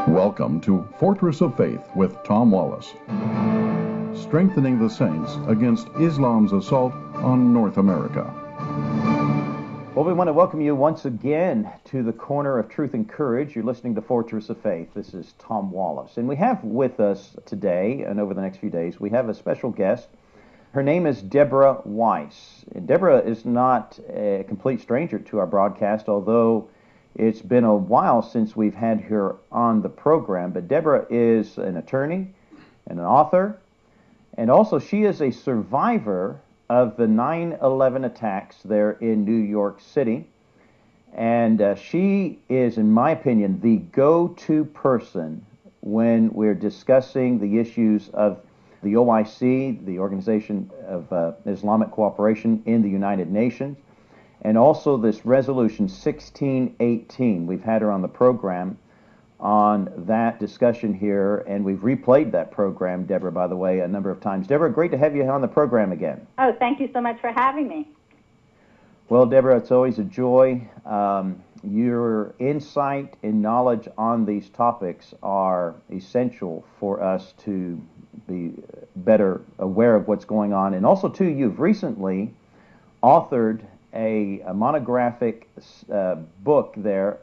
Welcome to Fortress of Faith with Tom Wallace. Strengthening the saints against Islam's assault on North America. Well, we want to welcome you once again to the Corner of Truth and Courage. You're listening to Fortress of Faith. This is Tom Wallace. And we have with us today, and over the next few days, we have a special guest. Her name is Deborah Weiss. And Deborah is not a complete stranger to our broadcast, although it's been a while since we've had her on the program. But Deborah is an attorney and an author, and also she is a survivor of the 9/11 attacks there in New York City. And she is, in my opinion, the go-to person when we're discussing the issues of the OIC, the Organization of Islamic Cooperation in the United Nations, and also this Resolution 1618. We've had her on the program on that discussion here, and we've replayed that program, Deborah, by the way, a number of times. Deborah, great to have you on the program again. Oh, thank you so much for having me. Well, Deborah, it's always a joy. Your insight and knowledge on these topics are essential for us to be better aware of what's going on. And also, too, you've recently authored a monographic book there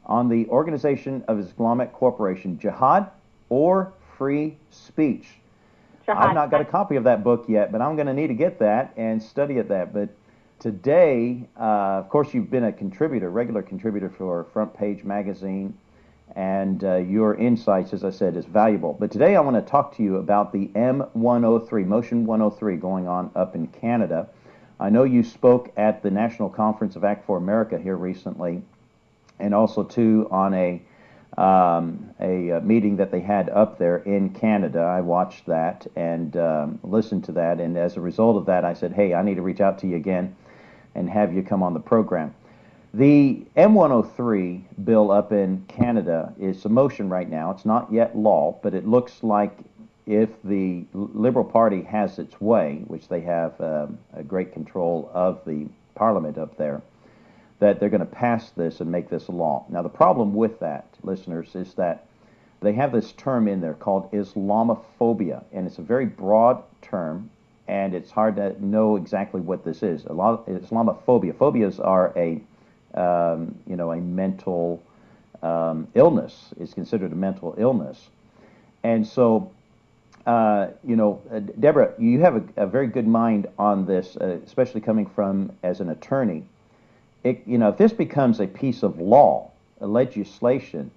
on the Organization of Islamic Cooperation, Jihad or Free Speech. Jihad. I've not got a copy of that book yet, but I'm going to need to get that and study at that. But today, of course, you've been a contributor, regular contributor for Front Page Magazine, and your insights, as I said, is valuable. But today I want to talk to you about the M103, Motion 103, going on up in Canada. I know you spoke at the National Conference of Act for America here recently, and also, too, on a meeting that they had up there in Canada. I watched that and listened to that, and as a result of that, I said, hey, I need to reach out to you again and have you come on the program. The M103 bill up in Canada is a motion right now. It's not yet law, but it looks like if the Liberal Party has its way, which they have a great control of the Parliament up there, that they're going to pass this and make this a law. Now, the problem with that, listeners, is that they have this term in there called Islamophobia, and it's a very broad term, and it's hard to know exactly what this is. Islamophobia. Phobias are a mental illness. It's considered a mental illness. And so, Deborah, you have a very good mind on this, especially coming from as an attorney. If this becomes a piece of law, a legislation,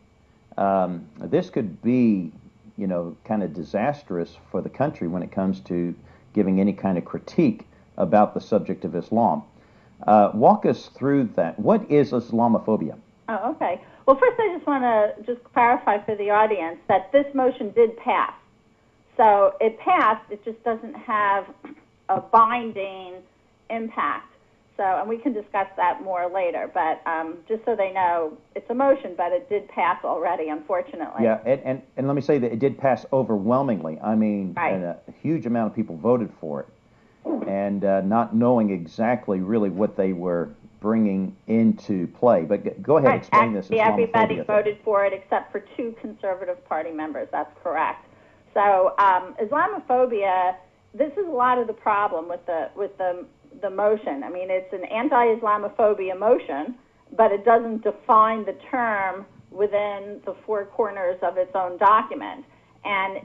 this could be, kind of disastrous for the country when it comes to giving any kind of critique about the subject of Islam. Walk us through that. What is Islamophobia? Oh, okay. Well, first I just want to just clarify for the audience that this motion did pass. So it passed, it just doesn't have a binding impact. So, and we can discuss that more later, but just so they know, it's a motion, but it did pass already, unfortunately. Yeah, and let me say that it did pass overwhelmingly. I mean, right. And a huge amount of people voted for it, and not knowing exactly really what they were bringing into play. But go ahead, right. Explain this Islamophobia Everybody thing. voted for it except for 2 Conservative Party members. That's correct. So Islamophobia, this is a lot of the problem with the motion. I mean, it's an anti-Islamophobia motion, but it doesn't define the term within the 4 corners of its own document. And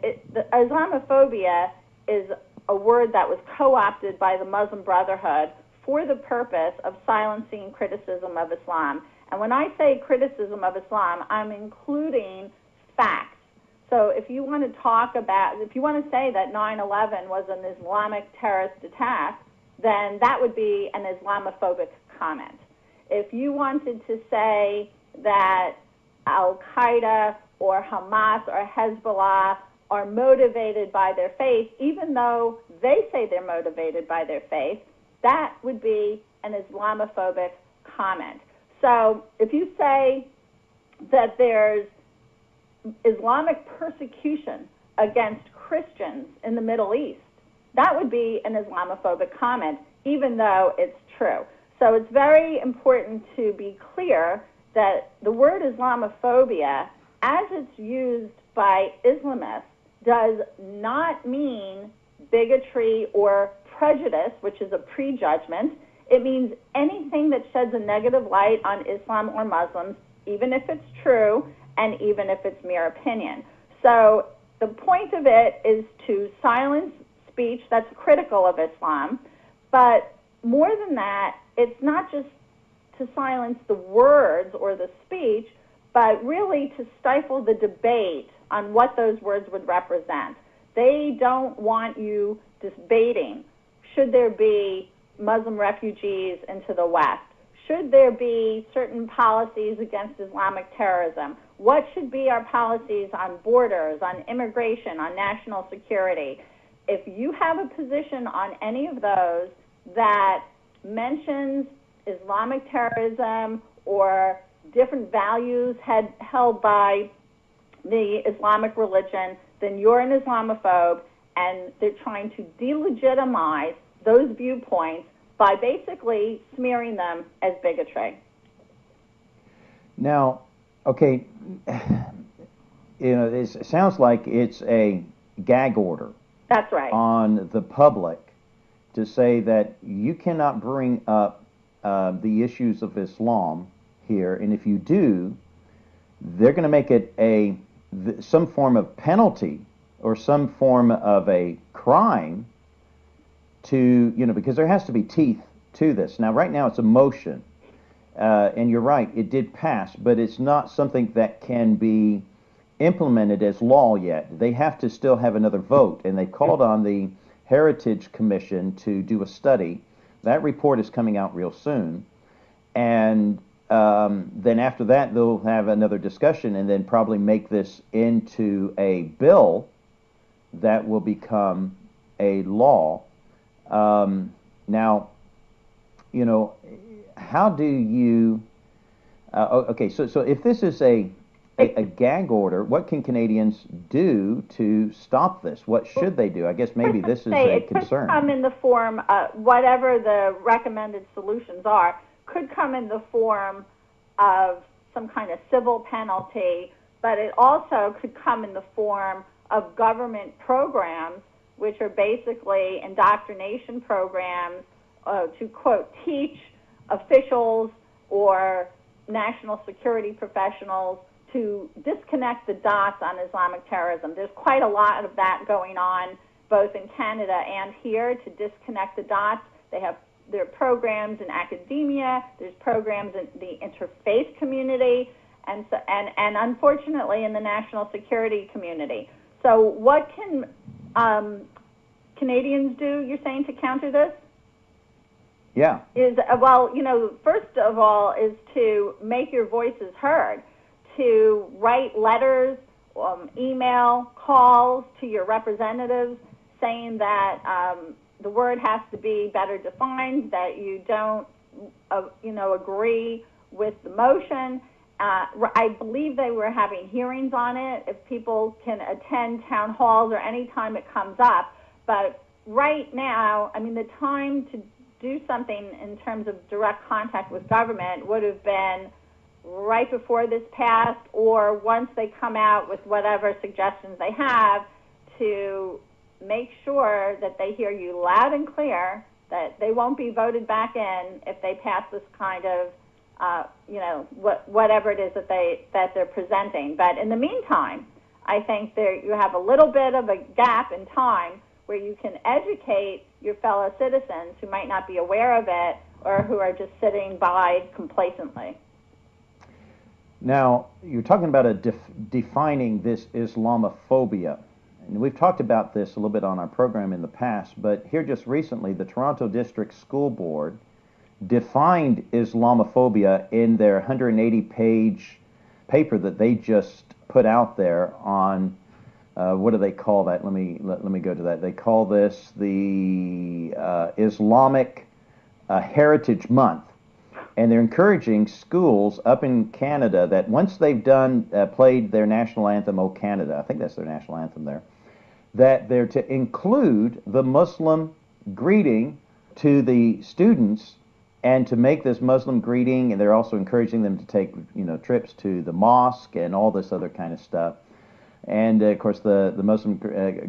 Islamophobia is a word that was co-opted by the Muslim Brotherhood for the purpose of silencing criticism of Islam. And when I say criticism of Islam, I'm including facts. So if you want to say that 9/11 was an Islamic terrorist attack, then that would be an Islamophobic comment. If you wanted to say that Al-Qaeda or Hamas or Hezbollah are motivated by their faith, even though they say they're motivated by their faith, that would be an Islamophobic comment. So if you say that there's Islamic persecution against Christians in the Middle East, that would be an Islamophobic comment, even though it's true. So it's very important to be clear that the word Islamophobia as it's used by Islamists, does not mean bigotry or prejudice, which is a prejudgment. It means anything that sheds a negative light on Islam or Muslims, even if it's true and even if it's mere opinion. So the point of it is to silence speech that's critical of Islam, but more than that, it's not just to silence the words or the speech, but really to stifle the debate on what those words would represent. They don't want you debating, should there be Muslim refugees into the West? Should there be certain policies against Islamic terrorism? What should be our policies on borders, on immigration, on national security? If you have a position on any of those that mentions Islamic terrorism or different values held by the Islamic religion, then you're an Islamophobe, and they're trying to delegitimize those viewpoints by basically smearing them as bigotry. Now, okay, it sounds like it's a gag order. That's right. On the public to say that you cannot bring up the issues of Islam here, and if you do, they're going to make it some form of penalty or some form of a crime to, because there has to be teeth to this. Now, right now it's a motion, and you're right, it did pass, but it's not something that can be implemented as law yet. They have to still have another vote, and they called on the Heritage Commission to do a study. That report is coming out real soon, and then after that they'll have another discussion and then probably make this into a bill that will become a law. Now, how do you okay, so if this is a gag order, what can Canadians do to stop this? What should they do? I guess maybe this is a concern. It could come in the form, whatever the recommended solutions are, could come in the form of some kind of civil penalty, but it also could come in the form of government programs, which are basically indoctrination programs to, quote, teach officials or national security professionals to disconnect the dots on Islamic terrorism. There's quite a lot of that going on both in Canada and here to disconnect the dots. There are programs in academia, there's programs in the interfaith community, and unfortunately in the national security community. So what can Canadians do, you're saying, to counter this? Yeah. First of all is to make your voices heard, to write letters, email, calls to your representatives saying that the word has to be better defined, that you don't, agree with the motion. I believe they were having hearings on it. If people can attend town halls or any time it comes up. But right now, the time to do something in terms of direct contact with government would have been right before this passed, or once they come out with whatever suggestions they have, to make sure that they hear you loud and clear, that they won't be voted back in if they pass this kind of, whatever it is that they're presenting. But in the meantime, I think you have a little bit of a gap in time where you can educate your fellow citizens who might not be aware of it or who are just sitting by complacently. Now, you're talking about defining this Islamophobia. And we've talked about this a little bit on our program in the past, but here just recently, the Toronto District School Board defined Islamophobia in their 180-page paper that they just put out there on, what do they call that? Let me go to that. They call this the Islamic Heritage Month. And they're encouraging schools up in Canada that once they've played their national anthem, O Canada, I think that's their national anthem there, that they're to include the Muslim greeting to the students And to make this Muslim greeting, and they're also encouraging them to take, trips to the mosque and all this other kind of stuff. And of course, the Muslim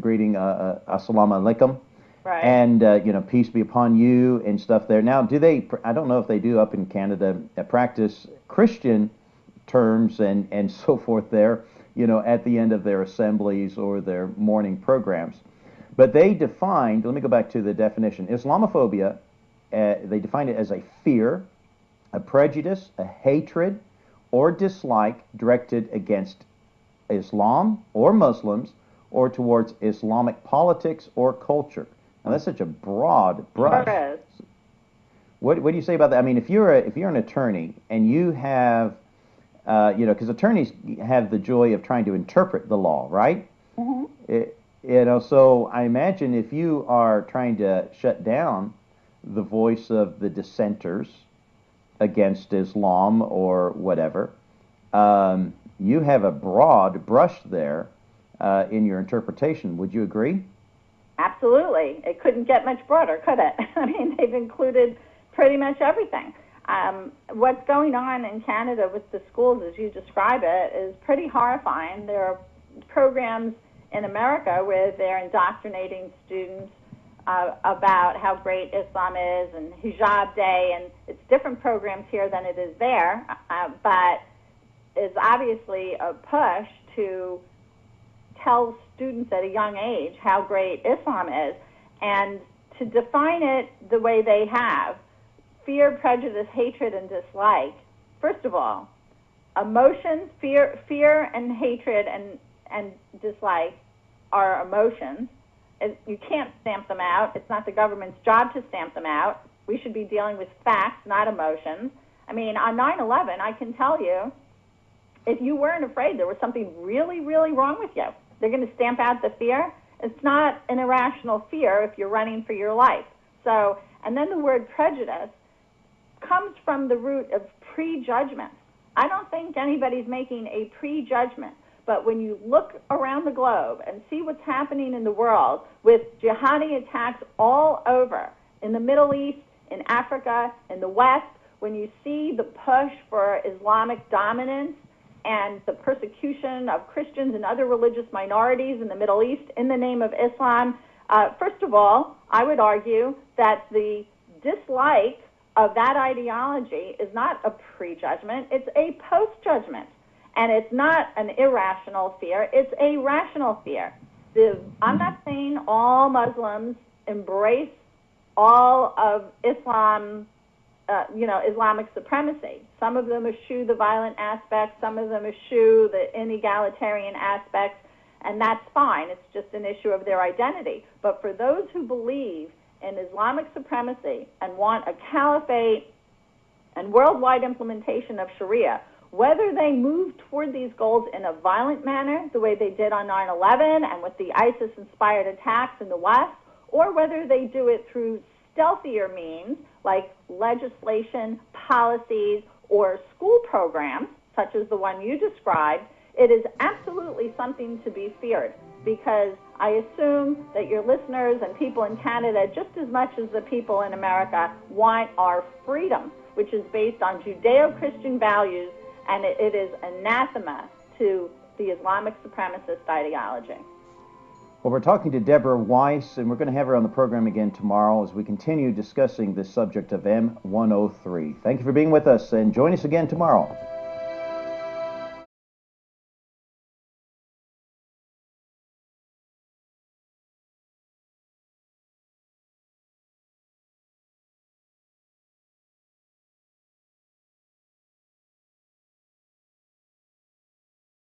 greeting, Assalamu alaikum, Right. And peace be upon you and stuff there. Now, do they? I don't know if they do up in Canada practice Christian terms and so forth there, at the end of their assemblies or their morning programs. But they defined. Let me go back to the definition. Islamophobia. They define it as a fear, a prejudice, a hatred, or dislike directed against Islam or Muslims or towards Islamic politics or culture. Now that's such a broad brush. Sure is. What do you say about that? I mean, if you're an attorney and you have, because attorneys have the joy of trying to interpret the law, right? Mm-hmm. So I imagine if you are trying to shut down the voice of the dissenters against Islam or whatever, you have a broad brush there in your interpretation. Would you agree? Absolutely. It couldn't get much broader, could it? I mean, they've included pretty much everything. What's going on in Canada with the schools, as you describe it, is pretty horrifying. There are programs in America where they're indoctrinating students about how great Islam is and Hijab Day, and it's different programs here than it is there, but it's obviously a push to tell students at a young age how great Islam is, and to define it the way they have, fear, prejudice, hatred, and dislike. First of all, emotions, fear and hatred and dislike are emotions. You can't stamp them out. It's not the government's job to stamp them out. We should be dealing with facts, not emotions. I mean, on 9/11, I can tell you, if you weren't afraid, there was something really, really wrong with you. They're going to stamp out the fear. It's not an irrational fear if you're running for your life. So, and then the word prejudice comes from the root of prejudgment. I don't think anybody's making a prejudgment. But when you look around the globe and see what's happening in the world with jihadi attacks all over, in the Middle East, in Africa, in the West, when you see the push for Islamic dominance and the persecution of Christians and other religious minorities in the Middle East in the name of Islam, first of all, I would argue that the dislike of that ideology is not a prejudgment, it's a post-judgment. And it's not an irrational fear, it's a rational fear. I'm not saying all Muslims embrace all of Islam, Islamic supremacy. Some of them eschew the violent aspects, some of them eschew the inegalitarian aspects, and that's fine. It's just an issue of their identity. But for those who believe in Islamic supremacy and want a caliphate and worldwide implementation of Sharia, whether they move toward these goals in a violent manner, the way they did on 9/11 and with the ISIS-inspired attacks in the West, or whether they do it through stealthier means like legislation, policies, or school programs, such as the one you described, it is absolutely something to be feared, because I assume that your listeners and people in Canada, just as much as the people in America, want our freedom, which is based on Judeo-Christian values, and it is anathema to the Islamic supremacist ideology. Well, we're talking to Deborah Weiss, and we're going to have her on the program again tomorrow as we continue discussing this subject of M103. Thank you for being with us, and join us again tomorrow.